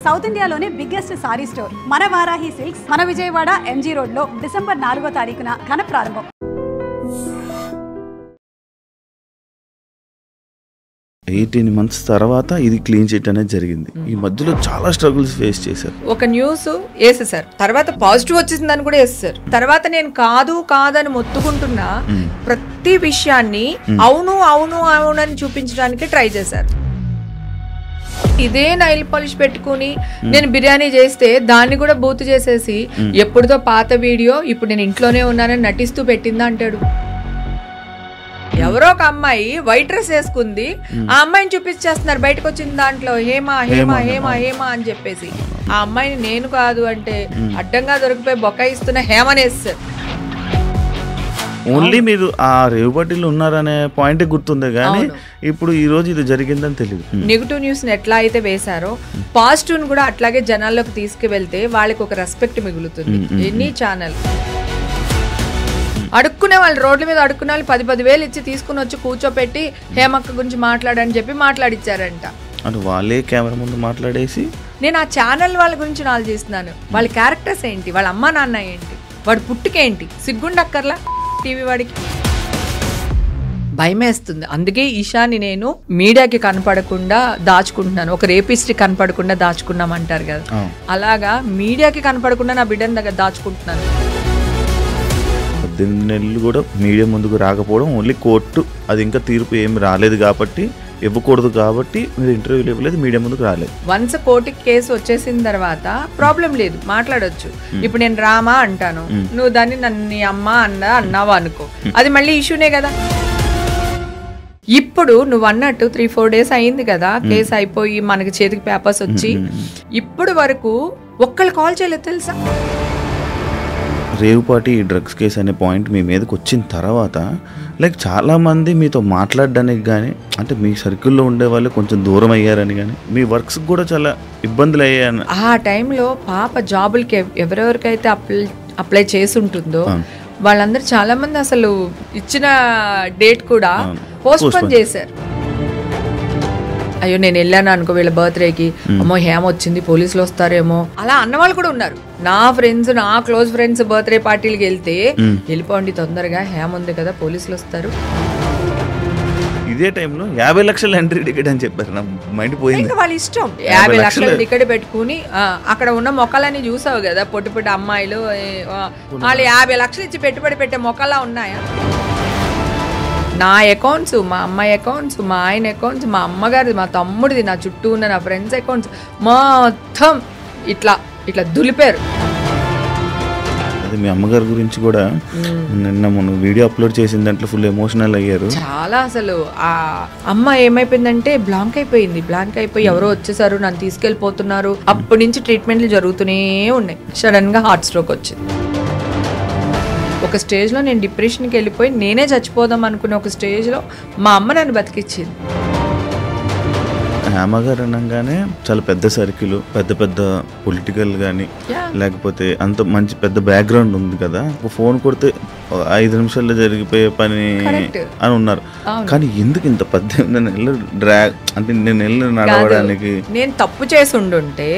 South ఇండియాలోనే biggest sorry store మన Varahi silks మన విజయవాడ ఎంజీ రోడ్ లో డిసెంబర్ 4వ తారీఖున ఘన ప్రారంభం. 18 months తర్వాత ఇది క్లీన్ చిట్ అనేది జరిగింది. ఈ మధ్యలో చాలా స్ట్రగుల్స్ ఫేస్ చేశారు. ఒక న్యూస్ వేసేసారు, తర్వాత పాజిటివ్ వచ్చేసిందని కూడా వేసేసారు. తర్వాత నేను కాదని మొత్తుకుంటున్నా ప్రతి విషయాన్ని అవును అవును అవును అని చూపించడానికి ట్రై చేశారు. ఇదే నైల్ పాలిష్ పెట్టుకుని నేను బిర్యానీ చేస్తే దాన్ని కూడా బూత్ చేసేసి ఎప్పుడుదో పాత వీడియో ఇప్పుడు నేను ఇంట్లోనే ఉన్నానని నటిస్తూ పెట్టిందా అంటాడు. ఎవరో ఒక అమ్మాయి వైట్ డ్రెస్ వేసుకుంది, ఆ అమ్మాయిని చూపించేస్తున్నారు బయటకు వచ్చిన దాంట్లో హేమా హేమా హేమా హేమా అని చెప్పేసి. ఆ అమ్మాయిని నేను కాదు అంటే అడ్డంగా దొరికిపోయి బొక్కాయిస్తున్న హేమనేస్తారు. ఓన్లీ మీరు ఆ రేవుపట్టిలో ఉన్నారనే పాయింట్ గుర్తుంది కానీ ఇప్పుడు ఈ రోజు ఇది జరిగిందని తెలియదు. నెగిటివ్ న్యూస్ ని ఎట్లా అయితే వేశారో పాజిటివ్ కూడా అట్లాగే జనాల్లోకి తీసుకువెళ్తే వాళ్ళకి ఒక రెస్పెక్ట్ మిగులుతుంది. ఎనీ ఛానల్ అడుక్కునే వాళ్ళు రోడ్ల మీద అడుక్కునే వాళ్ళు 10,000 ఇచ్చి తీసుకుని వచ్చి కూర్చోపెట్టి హేమక్క గురించి మాట్లాడని చెప్పి మాట్లాడిచ్చారంట. అంటే వాళ్ళే కెమెరా ముందు మాట్లాడేసి నేను ఆ ఛానల్ వాళ్ళ గురించి ఆలోచిస్తున్నాను. వాళ్ళ క్యారెక్టర్స్ ఏంటి, వాళ్ళ అమ్మా నాన్న ఏంటి, వాడు పుట్టుకేంటి, సిగ్గుండక్కర్లా టీవీ వాడికి. భయమేస్తుంది. అందుకే ఈషాని నేను మీడియాకి కనపడకుండా దాచుకుంటున్నాను. ఒక రేపిస్ట్ కనపడకుండా దాచుకున్నామంటారు కదా, అలాగా మీడియాకి కనపడకుండా నా బిడ్డని దగ్గర దాచుకుంటున్నాను. 18 నెలలు కూడా మీడియా ముందుకు రాకపోవడం, ఓన్లీ కోర్టు అది ఇంకా తీర్పు ఏమి రాలేదు కాబట్టి ఇవ్వకూడదు కాబట్టి మీరు ఇంటర్వ్యూలు ఇవ్వలేదు, మీడియా ముందుకు రాలేదు. వన్స్ కోర్టుకి కేసు వచ్చేసిన తర్వాత ప్రాబ్లం లేదు, మాట్లాడొచ్చు. ఇప్పుడు నేను రామా అంటాను, నువ్వు దాన్ని నన్ను అమ్మ అన్నావా అనుకో, అది మళ్ళీ ఇష్యూనే కదా. ఇప్పుడు నువ్వు అన్నట్టు 3-4 days అయింది కదా కేసు అయిపోయి మనకి చేతికి పేపర్స్ వచ్చి, ఇప్పుడు వరకు ఒక్కళ్ళు కాల్ చేయలేదు తెలుసా. రేవుపాటి డ్రగ్స్ కేసు అనే పాయింట్ మీ మీదకి వచ్చిన తర్వాత లైక్ చాలామంది మీతో మాట్లాడడానికి కానీ, అంటే మీ సర్కిల్లో ఉండే వాళ్ళు కొంచెం దూరం అయ్యారని కానీ, మీ వర్క్స్ కూడా చాలా ఇబ్బందులు అయ్యాయని. ఆ టైంలో పాప జాబులకి ఎవరెవరికైతే అప్లై చేసి ఉంటుందో వాళ్ళందరూ చాలా మంది అసలు ఇచ్చిన డేట్ కూడా పోస్ట్పోన్ చేశారు. అయ్యో నేను వెళ్ళాను అనుకో వీళ్ళ బర్త్డేకి, అమ్మో హేమ వచ్చింది పోలీసులు వస్తారేమో అలా అన్నవాళ్ళు కూడా ఉన్నారు. నా ఫ్రెండ్స్, నా క్లోజ్ ఫ్రెండ్స్ బర్త్డే పార్టీలకి వెళ్తే వెళ్ళిపోండి తొందరగా హేమ ఉంది కదా పోలీసులు వస్తారు. ఇదే టైంలో 50 లక్షల ఎంట్రీ టికెట్ అని చెప్పారు. నా మైండ్ పోయింది. ఇంకా వాళ్ళ ఇష్టం 50 లక్షల టికెట్ పెట్టుకుని అక్కడ ఉన్న మొక్కలన్నీ చూసావు కదా, పొట్టి పొట్టి అమ్మాయిలు వాళ్ళు 50 లక్షలు ఇచ్చి పెట్టుబడి పెట్టే మొక్కలా ఉన్నాయా. నా అకౌంట్స్, మా అమ్మాయి అకౌంట్స్, మా ఆయన అకౌంట్స్, మా అమ్మగారిది, మా తమ్ముడిది, నా చుట్టూ ఉన్న నా ఫ్రెండ్స్ అకౌంట్స్ మొత్తం ఇట్లా ఇట్లా దులిపారు. అది మీ అమ్మగారి గురించి కూడా నిన్న మనం వీడియో అప్లోడ్ చేసిన దాంట్లో ఫుల్ ఎమోషనల్ అయ్యారు. చాలా అసలు ఆ అమ్మ ఏమైపోయిందంటే బ్లాంక్ అయిపోయి ఎవరో వచ్చేసారు నన్ను తీసుకెళ్ళిపోతున్నారు. అప్పటి నుంచి ట్రీట్మెంట్లు జరుగుతూనే ఉన్నాయి. సడన్ గా హార్ట్ స్ట్రోక్ వచ్చింది. ఒక స్టేజ్లో నేను డిప్రెషన్కి వెళ్ళిపోయి నేనే చచ్చిపోదాం అనుకునే ఒక స్టేజ్లో మా అమ్మ నన్ను బతికిచ్చింది. హేమగారు అనగానే చాలా పెద్ద సర్కిల్, పెద్ద పొలిటికల్ కానీ లేకపోతే అంత మంచి పెద్ద బ్యాక్గ్రౌండ్ ఉంది కదా. ఒక ఫోన్ కొడితే 5 నిమిషాల్లో జరిగిపోయే పని అని ఉన్నారు. కానీ ఎందుకు ఇంత 18 నెలలు డ్రాగ్, అంటే నేను నెలలు నడవడానికి నేను తప్పు చేసి ఉండుంటే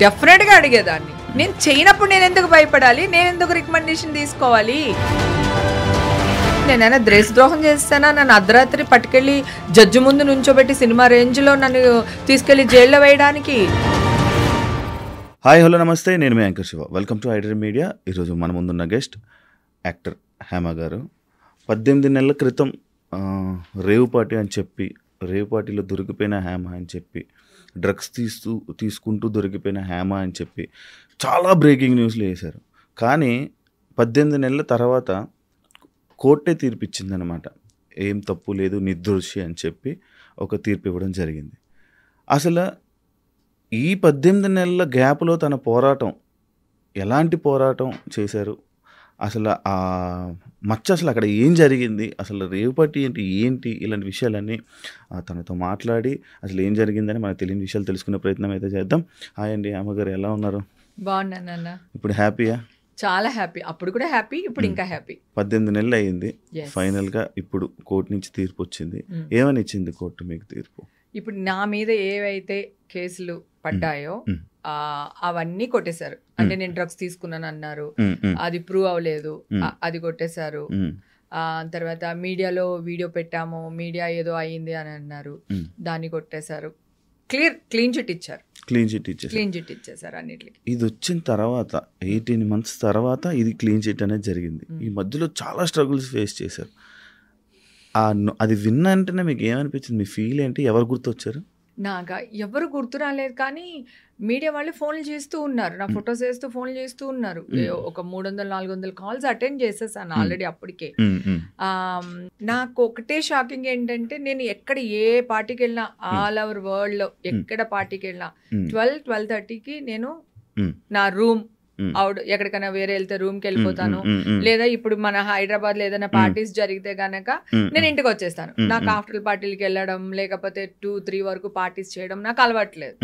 డెఫినెట్ గా అడిగేదాన్ని. నేను చేయనప్పుడు నేను ఎందుకు భయపడాలి, నేను ఎందుకు రికమెండేషన్ తీసుకోవాలి. నేనైనా దేశద్రోహం చేస్తానా, నన్ను అర్ధరాత్రి పట్టుకెళ్ళి జడ్జి ముందు నుంచోబెట్టి సినిమా రేంజ్లో నన్ను తీసుకెళ్లి జైల్లో వేయడానికి. హాయ్ హలో నమస్తే, నేను మీ anchor Shiva. Welcome to iDream media. ఈరోజు మన ముందున్న గెస్ట్ యాక్టర్ హేమ గారు. 18 నెలల క్రితం రేవుపాటి అని చెప్పి, రేవుపాటిలో దొరికిపోయిన హేమ అని చెప్పి, డ్రగ్స్ తీసుకుంటూ దొరికిపోయిన హేమ అని చెప్పి చాలా బ్రేకింగ్ న్యూస్లు వేశారు. కానీ 18 నెలల తర్వాత కోర్టే తీర్పిచ్చిందనమాట. ఏం తప్పు లేదు, నిర్దోషి అని చెప్పి ఒక తీర్పు ఇవ్వడం జరిగింది. అసలు ఈ 18 నెలల గ్యాప్లో తన పోరాటం, ఎలాంటి పోరాటం చేశారు, అసలు ఆ మచ్చ అసలు అక్కడ ఏం జరిగింది, అసలు రేవుపాటి ఏంటి ఇలాంటి విషయాలన్నీ తనతో మాట్లాడి అసలు ఏం జరిగిందని మనకు తెలియని విషయాలు తెలుసుకునే ప్రయత్నం అయితే చేద్దాం. హాయ్ అండి, అమ్మగారు ఎలా ఉన్నారు? బాగున్నాను. ఇప్పుడు హ్యాపీయా? చాలా హ్యాపీ. అప్పుడు కూడా హ్యాపీ, ఇప్పుడు ఇంకా హ్యాపీ. 18 నెలలు అయ్యింది. ఫైనల్గా ఇప్పుడు కోర్టు నుంచి తీర్పు వచ్చింది. ఏమని ఇచ్చింది కోర్టు మీకు తీర్పు? ఇప్పుడు నా మీద ఏవైతే కేసులు పడ్డాయో అవన్నీ కొట్టేశారు. అంటే నేను డ్రగ్స్ తీసుకున్నాను అన్నారు, అది ప్రూవ్ అవ్వలేదు, అది కొట్టేశారు. తర్వాత మీడియాలో వీడియో పెట్టాము, మీడియా ఏదో అయ్యింది అని అన్నారు, దాన్ని కొట్టేశారు. క్లీన్ చిట్ ఇచ్చారు. క్లీన్ చిట్ ఇచ్చేసారు అన్నిటికి. ఇది వచ్చిన తర్వాత 18 months తర్వాత ఇది క్లీన్ చిట్ అనేది జరిగింది. ఈ మధ్యలో చాలా స్ట్రగుల్స్ ఫేస్ చేశారు. అది విన్న వెంటనే మీకు ఏమనిపించింది? మీ ఫీల్ ఏంటి? ఎవరు గుర్తొచ్చారు? నాగా ఎవరు గుర్తు రాలేదు, కానీ మీడియా వాళ్ళు ఫోన్లు చేస్తూ ఉన్నారు, నా ఫొటోస్ వేస్తూ ఫోన్లు చేస్తూ ఉన్నారు. ఒక 300-400 కాల్స్ అటెండ్ చేసేసాను ఆల్రెడీ అప్పటికే. నాకు ఒకటే షాకింగ్ ఏంటంటే, నేను ఎక్కడ ఏ పార్టీకి వెళ్ళినా ఆల్ ఓవర్ వరల్డ్ లో ఎక్కడ పార్టీకి వెళ్ళినా 12-12:30కి నేను నా రూమ్ అవుట్, ఎక్కడికైనా వేరే వెళ్తే రూమ్ కి వెళ్ళిపోతాను. లేదా ఇప్పుడు మన హైదరాబాద్ లో ఏదైనా పార్టీస్ జరిగితే గనక నేను ఇంటికి వచ్చేస్తాను. నాకు ఆఫ్టర్ పార్టీలకి వెళ్ళడం లేకపోతే 2-3 వరకు పార్టీస్ చేయడం నాకు అలవాట్లేదు.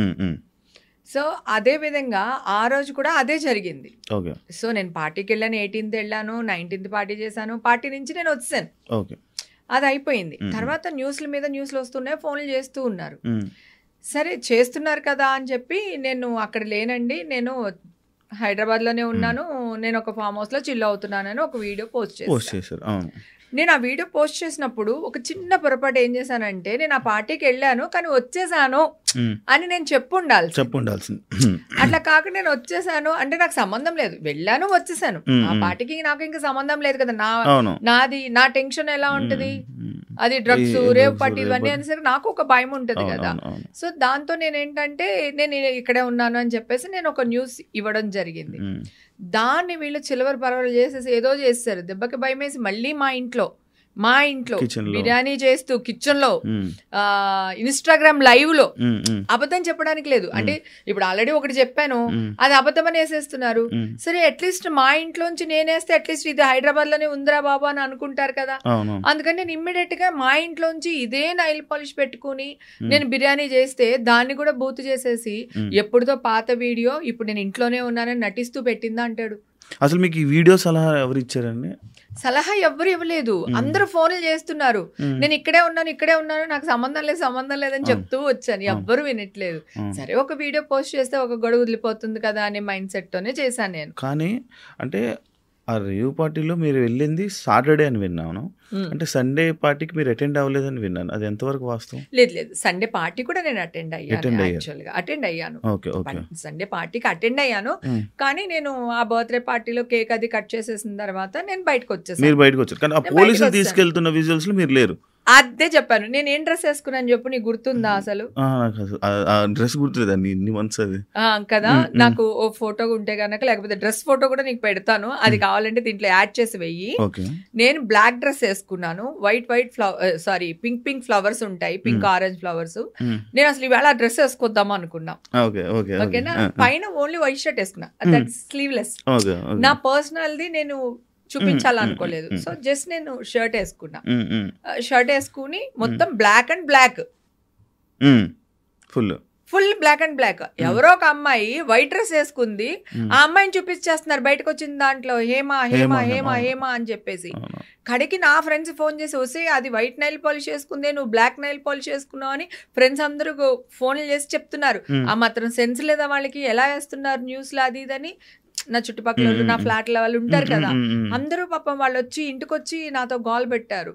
సో అదే విధంగా ఆ రోజు కూడా అదే జరిగింది. సో నేను పార్టీకి వెళ్ళాను, 18th వెళ్ళాను, 19th పార్టీ చేశాను, పార్టీ నుంచి నేను వచ్చాను, అది అయిపోయింది. తర్వాత న్యూస్ల మీద న్యూస్లు వస్తున్నాయి, ఫోన్లు చేస్తూ ఉన్నారు. సరే చేస్తున్నారు కదా అని చెప్పి నేను అక్కడ లేనండి, నేను హైదరాబాద్ లోనే ఉన్నాను, నేను ఒక ఫామ్ హౌస్ లో చిల్ అవుతున్నానని ఒక వీడియో పోస్ట్ చేశారు. నేను ఆ వీడియో పోస్ట్ చేసినప్పుడు ఒక చిన్న పొరపాటు ఏం చేశానంటే, నేను ఆ పార్టీకి వెళ్ళాను కానీ వచ్చేసాను అని నేను చెప్పుండాల్సింది. అట్లా కాకుండా నేను వచ్చేసాను అంటే నాకు సంబంధం లేదు, వెళ్ళాను వచ్చేసాను, ఆ పార్టీకి నాకు ఇంకా సంబంధం లేదు కదా. నా టెన్షన్ ఎలా ఉంటది, అది డ్రగ్స్ రేవ్ పార్టీ ఇవన్నీ అనేసరికి నాకు ఒక భయం ఉంటది కదా. సో దాంతో నేనేంటంటే నేను ఇక్కడే ఉన్నాను అని చెప్పేసి నేను ఒక న్యూస్ ఇవ్వడం జరిగింది. దాన్ని వీళ్ళు చిలవర పరవలు చేసేసి ఏదో చేస్తారు, దెబ్బకి భయం వేసి మళ్ళీ మా ఇంట్లో బిర్యానీ చేస్తూ కిచెన్ లో ఇన్స్టాగ్రామ్ లైవ్ లో అబద్ధం చెప్పడానికి లేదు. అంటే ఇప్పుడు ఆల్రెడీ ఒకటి చెప్పాను, అది అబద్ధం అని వేసేస్తున్నారు. సరే అట్లీస్ట్ మా ఇంట్లోంచి నేనేస్తే అట్లీస్ట్ ఇది హైదరాబాద్ లోనే ఉందిరా బాబు అని అనుకుంటారు కదా. అందుకని నేను ఇమ్మీడియట్ గా మా ఇంట్లోంచి ఇదే నైల్ పాలిష్ పెట్టుకుని నేను బిర్యానీ చేస్తే దాన్ని కూడా బూత్ చేసేసి ఎప్పుడుతో పాత వీడియో ఇప్పుడు నేను ఇంట్లోనే ఉన్నానని నటిస్తూ పెట్టిందా అంటాడు. అసలు మీకు ఈ వీడియో సలహా ఎవరు ఇచ్చారండి? సలహా ఎవ్వరు ఇవ్వలేదు, అందరూ ఫోన్లు చేస్తున్నారు, నేను ఇక్కడే ఉన్నాను నాకు సంబంధం లేదని చెప్తూ వచ్చాను, ఎవ్వరు వినట్లేదు. సరే ఒక వీడియో పోస్ట్ చేస్తే ఒక గొడవ వదిలిపోతుంది కదా అనే మైండ్ సెట్ తోనే చేశాను నేను. కానీ అంటే ఆ రేవ్ పార్టీలో మీరు వెళ్ళింది సాటర్డే అని విన్నాను, అంటే సండే పార్టీకి మీరు అటెండ్ అవ్వలేదని విన్నాను, అది ఎంతవరకు వాస్తవం? లేదు సండే పార్టీ కూడా నేను అటెండ్ అయ్యాను. సండే పార్టీకి అటెండ్ అయ్యాను, కానీ నేను ఆ బర్త్డే పార్టీలో కేక్ అది కట్ చేసేసిన తర్వాత నేను బయటకు వచ్చేసాను. మీరు బయటకు వచ్చారు, కానీ ఆ పోలీసులు తీసుకెళ్తున్న విజువల్స్ లో మీరు లేరు. అదే చెప్పాను, నేను ఏం డ్రెస్ వేసుకున్నాను చెప్పు, నీకు గుర్తుందా? అసలు డ్రెస్ గుర్తులేదు ఇన్ని మంత్స్ అది కదా. నాకు ఓ ఫోటో ఉంటే కనుక, లేకపోతే డ్రెస్ ఫోటో కూడా నీకు పెడతాను, అది కావాలంటే దీంట్లో యాడ్ చేసి వెయ్యి. నేను బ్లాక్ డ్రెస్ వేసుకున్నాను, పింక్ ఫ్లవర్స్ ఉంటాయి, పింక్ ఆరెంజ్ ఫ్లవర్స్. నేను అసలు ఈవేళ ఆ డ్రెస్ వేసుకొద్దాం అనుకున్నా, ఓకేనా. పైన ఓన్లీ వైట్ షర్ట్ వేసుకున్నా, దట్ స్లీవ్లెస్. నా పర్సనల్ది నేను చూపించాలనుకోలేదు, సో జస్ట్ నేను షర్ట్ వేసుకున్నా. షర్ట్ వేసుకుని మొత్తం black and black, full black and black. ఎవరో ఒక అమ్మాయి వైట్ డ్రెస్ వేసుకుంది, ఆ అమ్మాయిని చూపించేస్తున్నారు బయటకు వచ్చిన దాంట్లో, హేమా అని చెప్పేసి. కడికి నా ఫ్రెండ్స్ ఫోన్ చేసి వస్తే అది వైట్ నైల్ పాలిష్ వేసుకుందే, నువ్వు బ్లాక్ నైల్ పాలిష్ వేసుకున్నావు అని ఫ్రెండ్స్ అందరూ ఫోన్లు చేసి చెప్తున్నారు. ఆ మాత్రం సెన్స్ లేదా వాళ్ళకి, ఎలా వేస్తున్నారు న్యూస్ లో అది ఇదని. నా చుట్టుపక్కల నా ఫ్లాట్ వాళ్ళు ఉంటారు కదా, అందరూ పాపం వాళ్ళు వచ్చి ఇంటికి వచ్చి నాతో గోల్ పెట్టారు.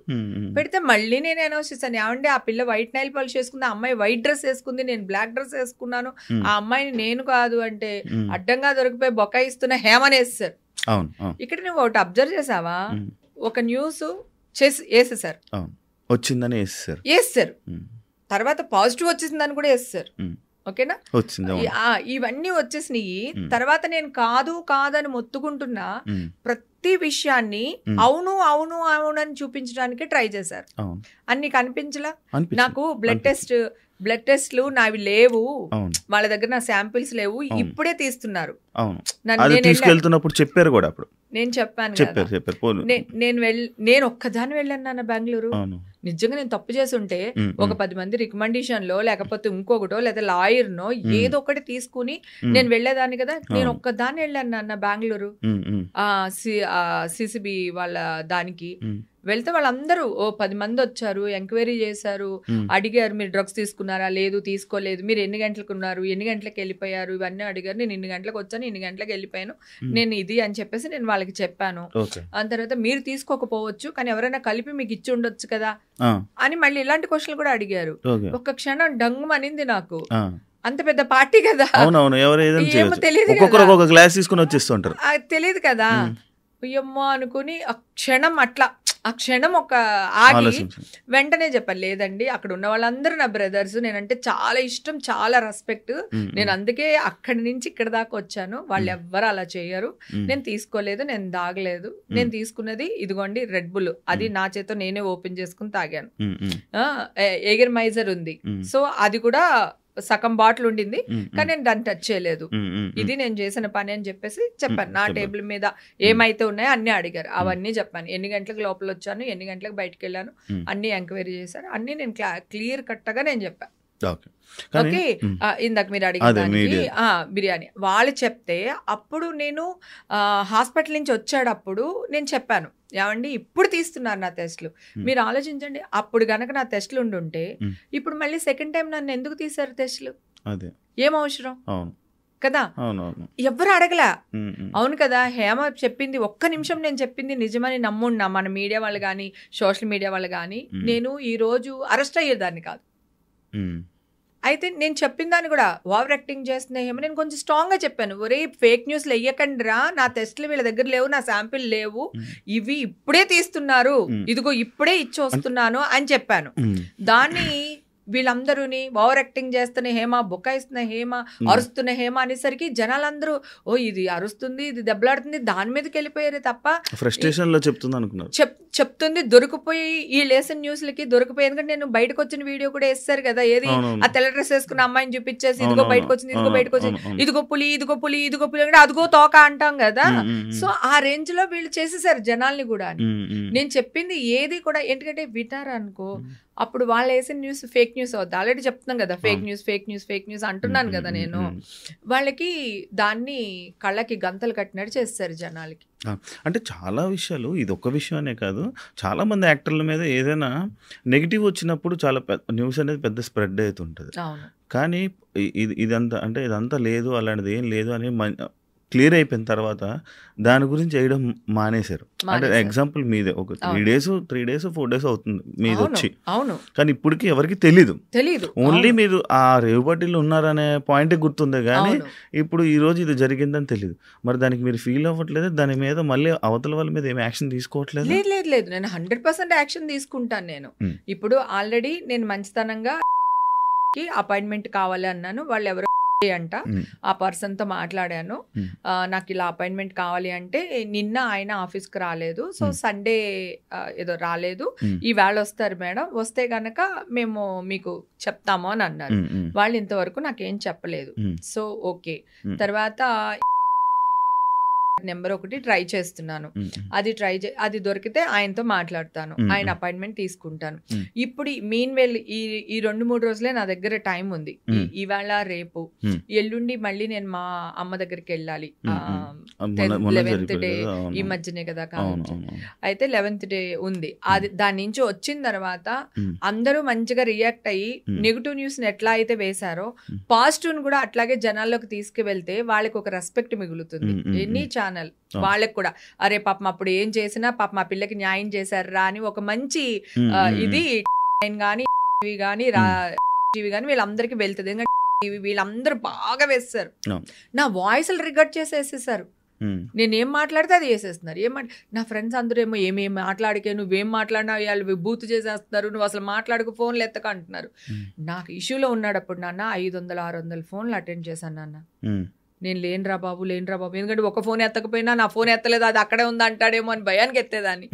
పెడితే మళ్ళీ నేను అనౌన్స్ చేశాను, ఏమంటే ఆ పిల్ల వైట్ నైల్ పాలిష్ వేసుకుంది, ఆ అమ్మాయి వైట్ డ్రెస్ వేసుకుంది, నేను బ్లాక్ డ్రెస్ వేసుకున్నాను, ఆ అమ్మాయిని నేను కాదు అంటే అడ్డంగా దొరికిపోయి బొకాయిస్తున్న హేమనేస్తారు. ఇక్కడ నువ్వు ఒకటి అబ్జర్వ్ చేసావా, ఒక న్యూస్ చేసి వేసేసారు, వచ్చిందని వేస్తారు, తర్వాత పాజిటివ్ వచ్చేసిందని కూడా వేస్తారు, ఓకేనా. ఇవన్నీ వచ్చేసినాయి. తర్వాత నేను కాదని మొత్తుకుంటున్నా ప్రతి విషయాన్ని అవును అని చూపించడానికి ట్రై చేశారు. అన్ని కనిపించలా నాకు. బ్లడ్ టెస్ట్లు నావి లేవు, వాళ్ళ దగ్గర నా శాంపిల్స్ లేవు, ఇప్పుడే తీస్తున్నారు. చెప్పారు కూడా అప్పుడు, నేను చెప్పాను నేను ఒక్కదాన్ని వెళ్ళాను నాన్న బెంగళూరు. నిజంగా నేను తప్పు చేసి ఉంటే ఒక 10 మంది రికమెండేషన్ లో లేకపోతే ఇంకొకటో లేదా లాయర్ నో ఏదో ఒకటి తీసుకుని నేను వెళ్ళేదాన్ని కదా. నేను ఒక్కదాన్ని వెళ్ళాను నాన్న బెంగళూరు, సిసిబి వాళ్ళ దానికి వెళ్తే వాళ్ళందరూ 10 మంది వచ్చారు, ఎంక్వైరీ చేశారు, అడిగారు మీరు డ్రగ్స్ తీసుకున్నారా, లేదు తీసుకోలేదు, మీరు ఎన్ని గంటలకు ఉన్నారు, ఎన్ని గంటలకు వెళ్ళిపోయారు, ఇవన్నీ అడిగారు. నేను ఇన్ని గంటలకు వచ్చాను, ఇన్ని గంటలకు వెళ్ళిపోయాను, నేను ఇది అని చెప్పేసి నేను వాళ్ళకి చెప్పాను. దాని తర్వాత మీరు తీసుకోకపోవచ్చు కానీ ఎవరైనా కలిపి మీకు ఇచ్చి ఉండొచ్చు కదా అని మళ్ళీ ఇలాంటి క్వశ్చన్లు కూడా అడిగారు. ఒక్క క్షణం డంగు అనింది నాకు. అంత పెద్ద పార్టీ కదా, ఏమో తెలియదు, తెలియదు కదా, అయ్యమ్మో అనుకుని ఆ క్షణం ఒక ఆగి వెంటనే చెప్పాను, లేదండి అక్కడ ఉన్న వాళ్ళందరూ నా బ్రదర్స్, నేనంటే చాలా ఇష్టం, చాలా రెస్పెక్ట్, నేను అందుకే అక్కడి నుంచి ఇక్కడ దాకా వచ్చాను, వాళ్ళు ఎవ్వరు అలా చేయరు, నేను తీసుకోలేదు, నేను తాగలేదు, నేను తీసుకున్నది ఇదిగోండి రెడ్ బుల్, అది నా చేత నేనే ఓపెన్ చేసుకుని తాగాను, ఎగర్ మైజర్ ఉంది, సో అది కూడా సగం బాటిల్ ఉండింది కానీ నేను దాన్ని టచ్ చేయలేదు, ఇది నేను చేసిన పని అని చెప్పేసి చెప్పాను. నా టేబుల్ మీద ఏమైతే ఉన్నాయో అన్ని అడిగారు, అవన్నీ చెప్పాను, ఎన్ని గంటలకు లోపల వచ్చాను, ఎన్ని గంటలకు బయటకు వెళ్ళాను, అన్ని ఎంక్వైరీ చేశారు, అన్ని నేను క్లియర్ కట్గా నేను చెప్పాను. ఓకే, ఇందాక మీరు అడిగేదానికి బిర్యానీ వాళ్ళు చెప్తే అప్పుడు నేను హాస్పిటల్ నుంచి వచ్చేటప్పుడు నేను చెప్పాను, ఏమండి ఇప్పుడు తీస్తున్నారు నా టెస్ట్లు, మీరు ఆలోచించండి, అప్పుడు గనక నా టెస్ట్లు ఉండుంటే ఇప్పుడు మళ్ళీ సెకండ్ టైం నన్ను ఎందుకు తీశారు టెస్ట్లు, ఏం అవసరం కదా, ఎవ్వరు అడగలా. అవును కదా, హేమ చెప్పింది ఒక్క నిమిషం నేను చెప్పింది నిజమని నమ్మున్నా మన మీడియా వాళ్ళు కానీ సోషల్ మీడియా వాళ్ళు కానీ, నేను ఈ రోజు అరెస్ట్ అయ్యేదాన్ని కాదు. అయితే నేను చెప్పిన దాన్ని కూడా ఓవర్ యాక్టింగ్ చేస్తున్నాయేమో నేను కొంచెం స్ట్రాంగ్గా చెప్పాను, ఒరే ఫేక్ న్యూస్లు వెయ్యకండి రా, నా టెస్ట్లు వీళ్ళ దగ్గర లేవు, నా శాంపిల్ లేవు, ఇవి ఇప్పుడే తీస్తున్నారు, ఇదిగో ఇప్పుడే ఇచ్చి వస్తున్నాను అని చెప్పాను. దాన్ని వీళ్ళందరూని ఓవర్ యాక్టింగ్ చేస్తున్న హేమ, బుకాయిస్తున్న హేమ, అరుస్తున్న హేమ అనేసరికి జనాలందరూ ఓ ఇది అరుస్తుంది, ఇది దెబ్బలాడుతుంది, దాని మీదకి వెళ్ళిపోయారే తప్ప ఫ్రస్ట్రేషన్ లో చెప్తుంది అనుకున్నారు. చెప్తుంది దొరికిపోయి ఈ లేసన్ న్యూస్లకి దొరికిపోయి, ఎందుకంటే నేను బయటకు వచ్చిన వీడియో కూడా వేస్తారు కదా, ఏది ఆ తెల్ల డ్రెస్ వేసుకున్న అమ్మాయిని చూపించేసి ఇదిగో బయటకు వచ్చింది, ఇదిగో బయటకు వచ్చింది, ఇదిగో పులి, ఇదిగో పులి, ఇదిగో పులి అంటే అదిగో తోక అంటాం కదా. సో ఆ రేంజ్ లో వీళ్ళు చేసేసారు జనాల్ని కూడా. నేను చెప్పింది ఏది కూడా ఎందుకంటే వింటారు అనుకో, అప్పుడు వాళ్ళు వేసిన న్యూస్ ఫేక్ న్యూస్ అవుతుంది. ఆల్రెడీ చెప్తున్నాను కదా, fake news fake news fake news అంటున్నాను కదా నేను. వాళ్ళకి దాన్ని కళ్ళకి గంతలు కట్టినట్టు చేస్తారు జనాలకి. అంటే చాలా విషయాలు, ఇది ఒక విషయం అనే కాదు, చాలా మంది యాక్టర్ల మీద ఏదైనా నెగిటివ్ వచ్చినప్పుడు చాలా న్యూస్ అనేది పెద్ద స్ప్రెడ్ అవుతుంటుంది. కానీ ఇదంతా లేదు, అలాంటిది ఏం లేదు అని క్లియర్ అయిపోయిన తర్వాత దాని గురించి చేయడం మానేశారు. అంటే ఎగ్జాంపుల్ మీదే ఒక 3 days 4 days అవుతుంది మీద వచ్చి, కానీ ఇప్పటికి ఎవరికి తెలీదు, ఓన్లీ మీరు ఆ రేవుపాటిలో ఉన్నారనే పాయింట్ గుర్తుందే కానీ ఇప్పుడు ఈ రోజు ఇది జరిగిందని తెలియదు. మరి దానికి మీరు ఫీల్ అవ్వట్లేదు, దాని మీద మళ్ళీ అవతల వాళ్ళ మీద ఏమి యాక్షన్ తీసుకోవట్లేదు? లేదు, నేను 100% యాక్షన్ తీసుకుంటాను. నేను ఇప్పుడు ఆల్రెడీ నేను మంచితనంగా అపాయింట్మెంట్ కావాలి అన్నాను, వాళ్ళు ఎవరు అంట ఆ పర్సన్ తో మాట్లాడాను, నాకు ఇలా అపాయింట్మెంట్ కావాలి అంటే నిన్న ఆయన ఆఫీస్కి రాలేదు, సో సండే ఏదో రాలేదు, ఈ వేళ వస్తారు మేడం, వస్తే గనక మేము మీకు చెప్తాము అని అన్నారు. వాళ్ళు ఇంతవరకు నాకేం చెప్పలేదు. సో ఓకే, తర్వాత నెంబర్ ఒకటి ట్రై చేస్తున్నాను, అది దొరికితే ఆయనతో మాట్లాడతాను, ఆయన అపాయింట్మెంట్ తీసుకుంటాను. ఇప్పుడు మీన్ వెల్ ఈ 2-3 రోజులే నా దగ్గర టైం ఉంది. ఇవాళ రేపు ఎల్లుండి మళ్ళీ నేను మా అమ్మ దగ్గరికి వెళ్ళాలి. 11th డే ఈ మధ్యనే కదా కాదు, అయితే 11th డే ఉంది. అది దాని నుంచి వచ్చిన తర్వాత అందరూ మంచిగా రియాక్ట్ అయ్యి నెగిటివ్ న్యూస్ ని ఎట్లా అయితే వేశారో పాజిటివ్ కూడా అట్లాగే జనాల్లోకి తీసుకువెళ్తే వాళ్ళకి ఒక రెస్పెక్ట్ మిగులుతుంది. ఎన్ని ఛానల్ వాళ్ళకి కూడా అరే పాపం అప్పుడు ఏం చేసినా పాపం మా పిల్లకి న్యాయం చేశారా అని ఒక మంచి ఇది కానీ వీళ్ళందరికీ వెళ్తుంది. ఎందుకంటే వీళ్ళందరూ బాగా వేస్తారు, నా వాయిస్లు రికార్డ్ చేసేసేసారు, నేనేం మాట్లాడితే అది వేసేస్తున్నారు. నా ఫ్రెండ్స్ అందరూ ఏమో ఏమేమి మాట్లాడికే, నువ్వేం మాట్లాడినా వాళ్ళు బూత్ చేసేస్తున్నారు, నువ్వు అసలు మాట్లాడుకు ఫోన్లు ఎత్తక అంటున్నారు. నాకు ఇష్యూలో ఉన్నాడప్పుడు నాన్న 500-600 ఫోన్లు అటెండ్ చేశాను నాన్న. నేను లేనురా బాబు, ఎందుకంటే ఒక ఫోన్ ఎత్తకపోయినా నా ఫోన్ ఎత్తలేదు, అది అక్కడే ఉంది అంటాడేమో అని భయానికి ఎత్తేదాన్ని.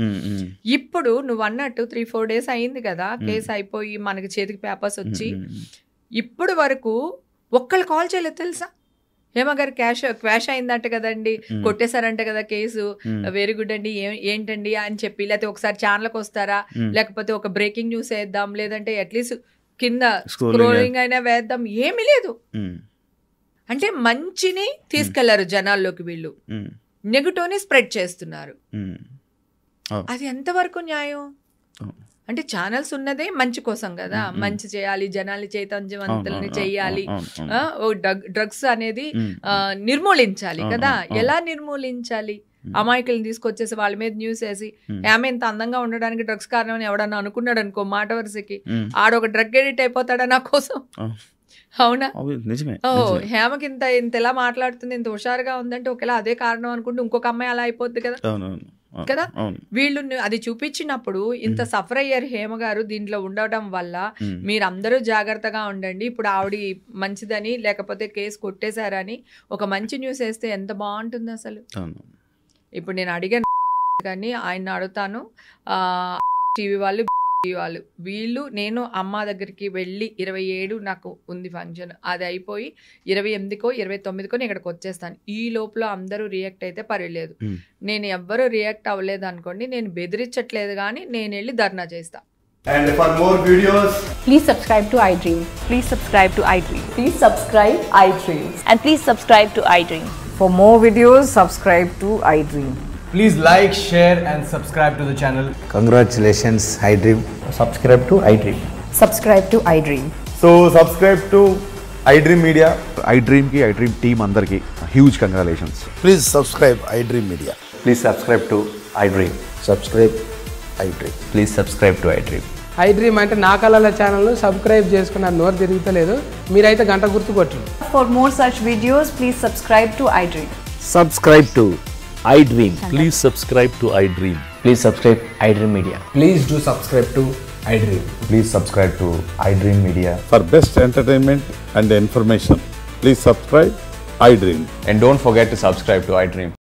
ఇప్పుడు నువ్వు అన్నట్టు 3-4 days అయింది కదా కేసు అయిపోయి మనకి చేతికి పేపర్స్ వచ్చి, ఇప్పుడు వరకు ఒక్కళ్ళు కాల్ చేయలేదు తెలుసా. హేమగారు క్వాష్ అయిందంట కదండి, కొట్టేశారంట కదా కేసు, వెరీ గుడ్ అండి, ఏంటండి అని చెప్పి, లేకపోతే ఒకసారి ఛానల్కి వస్తారా, లేకపోతే ఒక బ్రేకింగ్ న్యూస్ వేద్దాం, లేదంటే అట్లీస్ట్ కింద స్క్రోలింగ్ అయినా వేద్దాం, ఏమీ లేదు. అంటే మంచిని తీసుకెళ్లారు జనాల్లోకి, వీళ్ళు నెగటివ్ని స్ప్రెడ్ చేస్తున్నారు. అది ఎంతవరకు న్యాయం? అంటే ఛానల్స్ ఉన్నదే మంచి కోసం కదా, మంచి చేయాలి, జనాలు చైతన్యవంతుల్ని చెయ్యాలి, డ్రగ్స్ అనేది నిర్మూలించాలి కదా. ఎలా నిర్మూలించాలి? అమాయకులను తీసుకొచ్చేసి వాళ్ళ మీద న్యూస్ వేసి ఆమె ఇంత అందంగా ఉండడానికి డ్రగ్స్ కారణం అని ఎవడన్నా అనుకున్నాడు అనుకో, మాట వరుసకి ఆడొక డ్రగ్ ఎడిట్ అయిపోతాడా నా కోసం? అవునా? హేమకి ఇంత ఎలా మాట్లాడుతుంది, ఇంత హుషారుగా ఉందంటే ఒకవేళ అదే కారణం అనుకుంటే ఇంకొక అమ్మాయి అలా అయిపోద్ది కదా కదా. వీళ్ళు అది చూపించినప్పుడు ఇంత సఫర్ అయ్యారు హేమ గారు దీంట్లో ఉండడం వల్ల. మీరందరూ జాగ్రత్తగా ఉండండి, ఇప్పుడు ఆవిడ మంచిదని లేకపోతే కేసు కొట్టేశారని ఒక మంచి న్యూస్ వేస్తే ఎంత బాగుంటుంది అసలు. ఇప్పుడు నేను అడిగాను కానీ ఆయన అడుగుతాను, టీవీ వాళ్ళు వీళ్ళు నేను అమ్మ దగ్గరికి వెళ్ళి 27 నాకు ఉంది ఫంక్షన్, అది అయిపోయి 28కో 29కో నేను ఇక్కడికి వచ్చేస్తాను. ఈ లోపల అందరూ రియాక్ట్ అయితే పర్వాలేదు, నేను ఎవ్వరూ రియాక్ట్ అవ్వలేదు అనుకోండి, నేను బెదిరించట్లేదు కానీ నేను వెళ్ళి ధర్నా చేస్తా. And for more videos, please subscribe to iDream. Please subscribe to iDream. Please subscribe iDream. And please subscribe to iDream. For more videos, subscribe to iDream. please like, share and subscribe to the channel. Congratulations, iDream. Subscribe to iDream. Subscribe to iDream. So subscribe to iDream Media. iDream ki iDream team andarki huge congratulations. Please subscribe iDream Media. Please subscribe to iDream. Subscribe iDream. Please subscribe to iDream. iDream అంటే నా కళల channel subscribe చేసుకున్నారు, నోరు తిరుగుతలేదు, మీరైతే గంట గుర్తు కొట్టండి. For more such videos, please subscribe to iDream. Subscribe to iDream. Please subscribe to iDream. Please subscribe iDream Media. Please do subscribe to iDream. Please subscribe to iDream Media. For best entertainment and information, please subscribe iDream. And don't forget to subscribe to iDream.